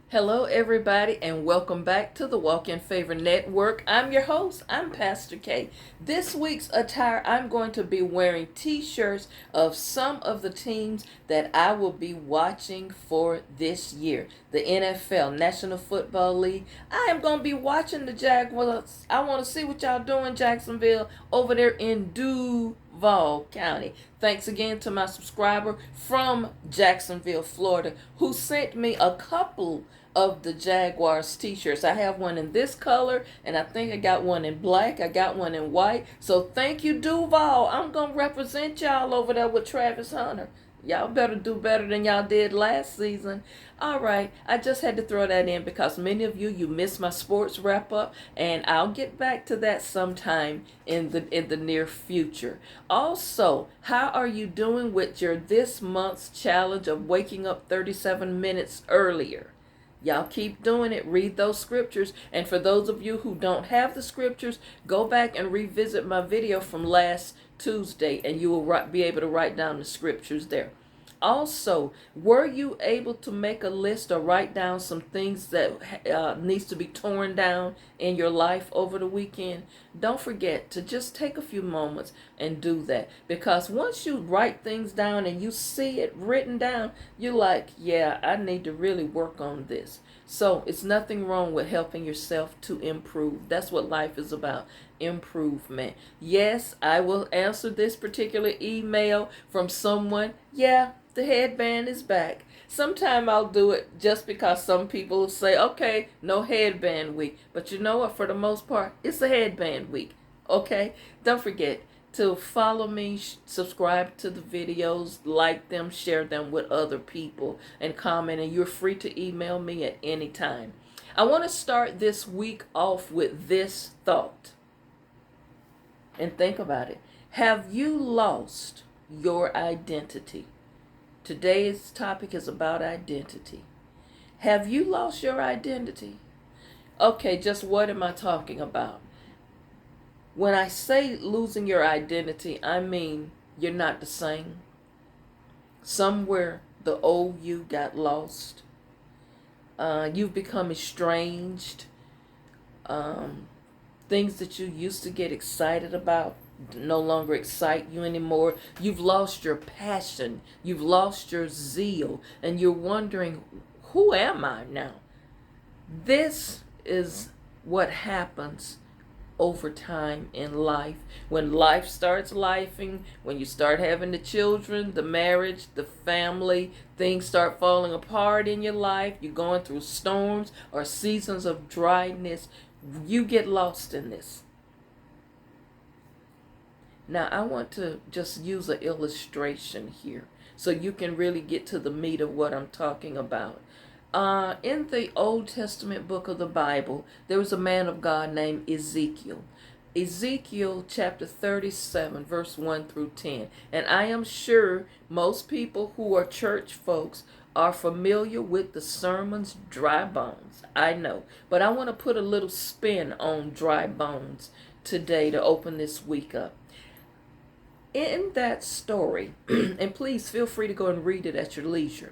Hello, everybody, and welcome back to the Walk in Favor Network. I'm your host, I'm Pastor K. This week's attire, I'm going to be wearing t shirts of some of the teams that I will be watching for this year. The NFL, National Football League. I am going to be watching the Jaguars. I want to see what y'all doing, Jacksonville, over there in Duval County. Thanks again to my subscriber from Jacksonville, Florida, who sent me a couple of the Jaguars t-shirts. I have one in this color, and I think I got one in black. I got one in white. So thank you, Duval. I'm going to represent y'all over there with Travis Hunter. Y'all better do better than y'all did last season. All right, I just had to throw that in because many of you missed my sports wrap up, and I'll get back to that sometime in the near future. Also, how are you doing with your this month's challenge of waking up 37 minutes earlier? Y'all keep doing it. Read those scriptures. And for those of you who don't have the scriptures, go back and revisit my video from last Tuesday, and you will be able to write down the scriptures there. Also, were you able to make a list or write down some things that needs to be torn down in your life over the weekend? Don't forget to just take a few moments and do that, because once you write things down and you see it written down, you're like, yeah, I need to really work on this. So it's nothing wrong with helping yourself to improve. That's what life is about, improvement. Yes, I will answer this particular email from someone. Yeah, the headband is back. Sometime I'll do it just because some people will say, okay, no headband week. But you know what? For the most part, it's a headband week. Okay? Don't forget to follow me, subscribe to the videos, like them, share them with other people, and comment. And you're free to email me at any time. I want to start this week off with this thought. And think about it. Have you lost your identity? Today's topic is about identity. Have you lost your identity? Okay, just what am I talking about? When I say losing your identity, I mean you're not the same. Somewhere the old you got lost. You've become estranged. Things that you used to get excited about no longer excite you anymore. You've lost your passion. You've lost your zeal. And you're wondering, who am I now? This is what happens over time in life. When life starts lifing, when you start having the children, the marriage, the family, things start falling apart in your life, you're going through storms or seasons of dryness, you get lost in this. Now, I want to just use an illustration here so you can really get to the meat of what I'm talking about. In the Old Testament book of the Bible, there was a man of God named Ezekiel. Ezekiel chapter 37, verse 1 through 10. And I am sure most people who are church folks are familiar with the sermon's dry bones. I know. But I want to put a little spin on dry bones today to open this week up. In that story, and please feel free to go and read it at your leisure,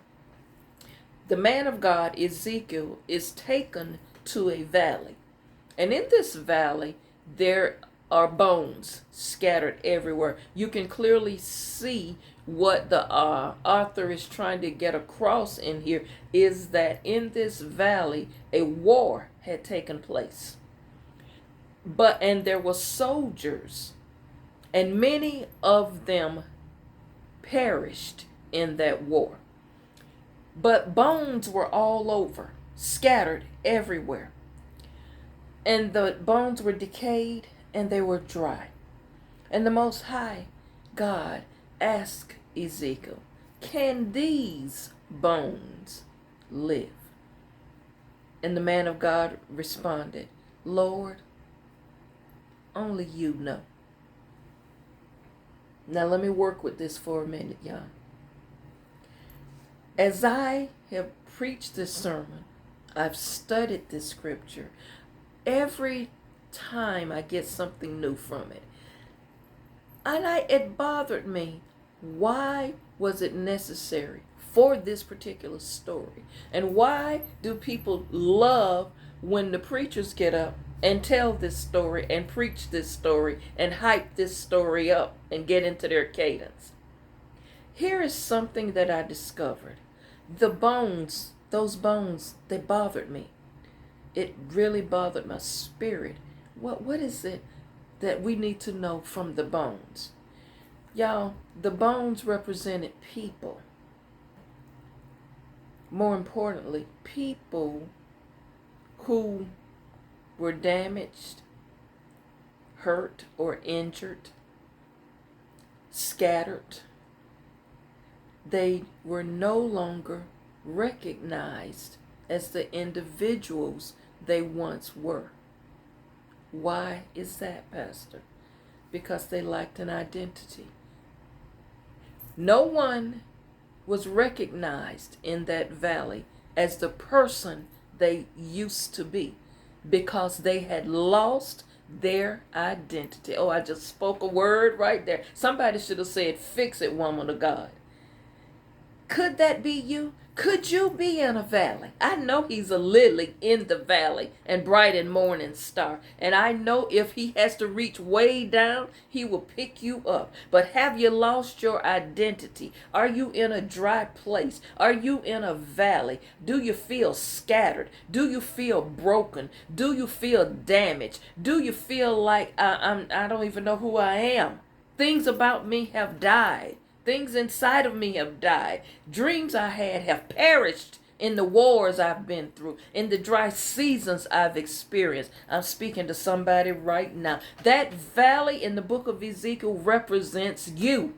the man of God, Ezekiel, is taken to a valley. And in this valley, there are bones scattered everywhere. You can clearly see what the author is trying to get across in here is that in this valley, a war had taken place. And there were soldiers, and many of them perished in that war. But bones were all over, scattered everywhere. And the bones were decayed and they were dry. And the Most High God asked Ezekiel, can these bones live? And the man of God responded, Lord, only you know. Now let me work with this for a minute, y'all. As I have preached this sermon, I've studied this scripture. Every time I get something new from it. And it bothered me. Why was it necessary for this particular story. And why do people love when the preachers get up and tell this story and preach this story and hype this story up and get into their cadence? Here is something that I discovered. The bones, those bones, they bothered me. It really bothered my spirit. What is it that we need to know from the bones? Y'all, the bones represented people. More importantly, people who were damaged, hurt, or injured, scattered. They were no longer recognized as the individuals they once were. Why is that, Pastor? Because they lacked an identity. No one was recognized in that valley as the person they used to be because they had lost their identity. Oh, I just spoke a word right there. Somebody should have said, "Fix it, woman of God." Could that be you? Could you be in a valley? I know he's a lily in the valley and bright and morning star. And I know if he has to reach way down, he will pick you up. But have you lost your identity? Are you in a dry place? Are you in a valley? Do you feel scattered? Do you feel broken? Do you feel damaged? Do you feel like I don't even know who I am? Things about me have died. Things inside of me have died. Dreams I had have perished in the wars I've been through, in the dry seasons I've experienced. I'm speaking to somebody right now. That valley in the book of Ezekiel represents you.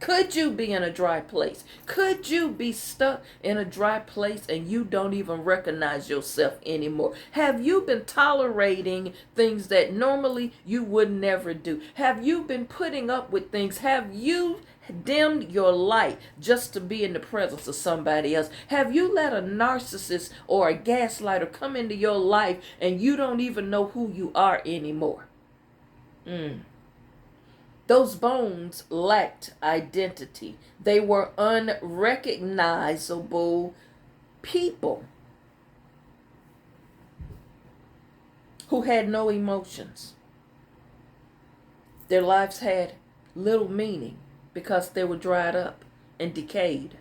Could you be in a dry place? Could you be stuck in a dry place and you don't even recognize yourself anymore? Have you been tolerating things that normally you would never do? Have you been putting up with things? Have you dimmed your light just to be in the presence of somebody else? Have you let a narcissist or a gaslighter come into your life and you don't even know who you are anymore? Those bones lacked identity. They were unrecognizable people who had no emotions. Their lives had little meaning because they were dried up and decayed.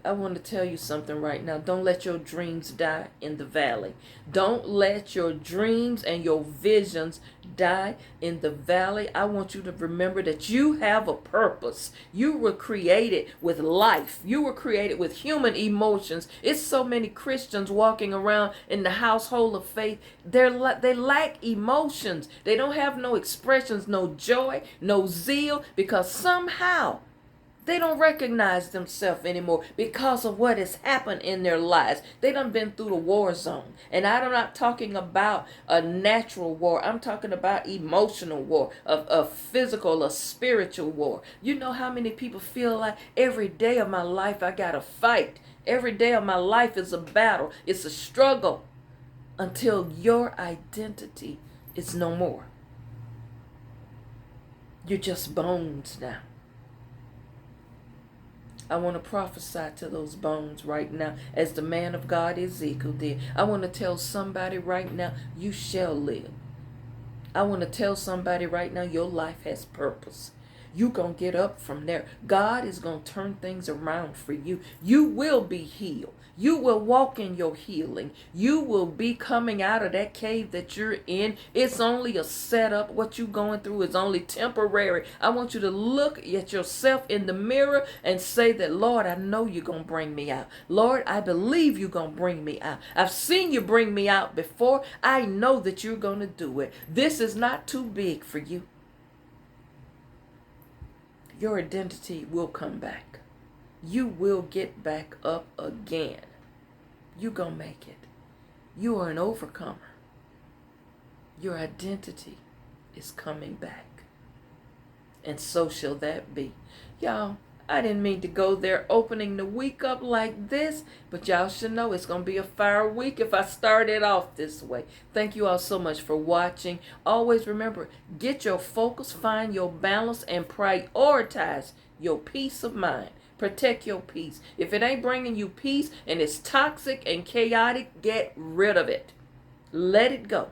I want to tell you something right now. Don't let your dreams die in the valley. Don't let your dreams and your visions die in the valley. I want you to remember that you have a purpose. You were created with life. You were created with human emotions. It's so many Christians walking around in the household of faith. They lack emotions. They don't have no expressions, no joy, no zeal, because somehow they don't recognize themselves anymore because of what has happened in their lives. They done been through the war zone. And I'm not talking about a natural war. I'm talking about emotional war, a physical, a spiritual war. You know how many people feel like every day of my life I got to fight. Every day of my life is a battle. It's a struggle until your identity is no more. You're just bones now. I want to prophesy to those bones right now, as the man of God Ezekiel did. I want to tell somebody right now, you shall live. I want to tell somebody right now, your life has purpose. You're going to get up from there. God is going to turn things around for you. You will be healed. You will walk in your healing. You will be coming out of that cave that you're in. It's only a setup. What you're going through is only temporary. I want you to look at yourself in the mirror and say that, Lord, I know you're going to bring me out. Lord, I believe you're going to bring me out. I've seen you bring me out before. I know that you're going to do it. This is not too big for you. Your identity will come back. You will get back up again. You gonna make it. You are an overcomer. Your identity is coming back. And so shall that be. Y'all, I didn't mean to go there opening the week up like this, but y'all should know it's going to be a fire week if I start it off this way. Thank you all so much for watching. Always remember, get your focus, find your balance, and prioritize your peace of mind. Protect your peace. If it ain't bringing you peace and it's toxic and chaotic, get rid of it. Let it go.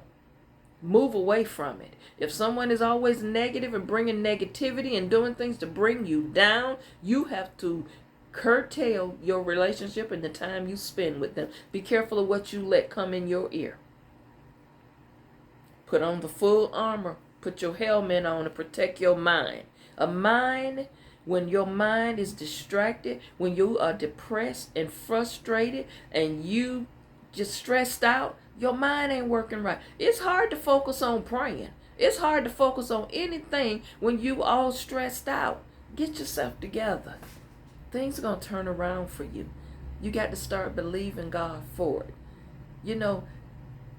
Move away from it. If someone is always negative and bringing negativity and doing things to bring you down, you have to curtail your relationship and the time you spend with them. Be careful of what you let come in your ear. Put on the full armor. Put your helmet on to protect your mind. When your mind is distracted, when you are depressed and frustrated and you just stressed out, your mind ain't working right. It's hard to focus on praying. It's hard to focus on anything when you all stressed out. Get yourself together. Things are going to turn around for you. You got to start believing God for it. You know,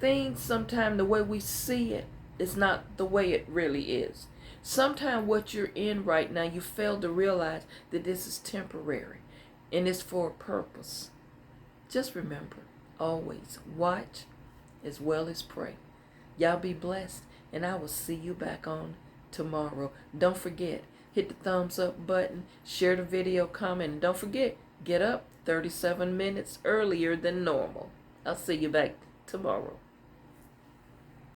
things sometimes the way we see it is not the way it really is. Sometimes what you're in right now, you fail to realize that this is temporary and it's for a purpose. Just remember, always watch as well as pray. Y'all be blessed, and I will see you back on tomorrow. Don't forget, hit the thumbs up button, share the video, comment, and don't forget, get up 37 minutes earlier than normal. I'll see you back tomorrow.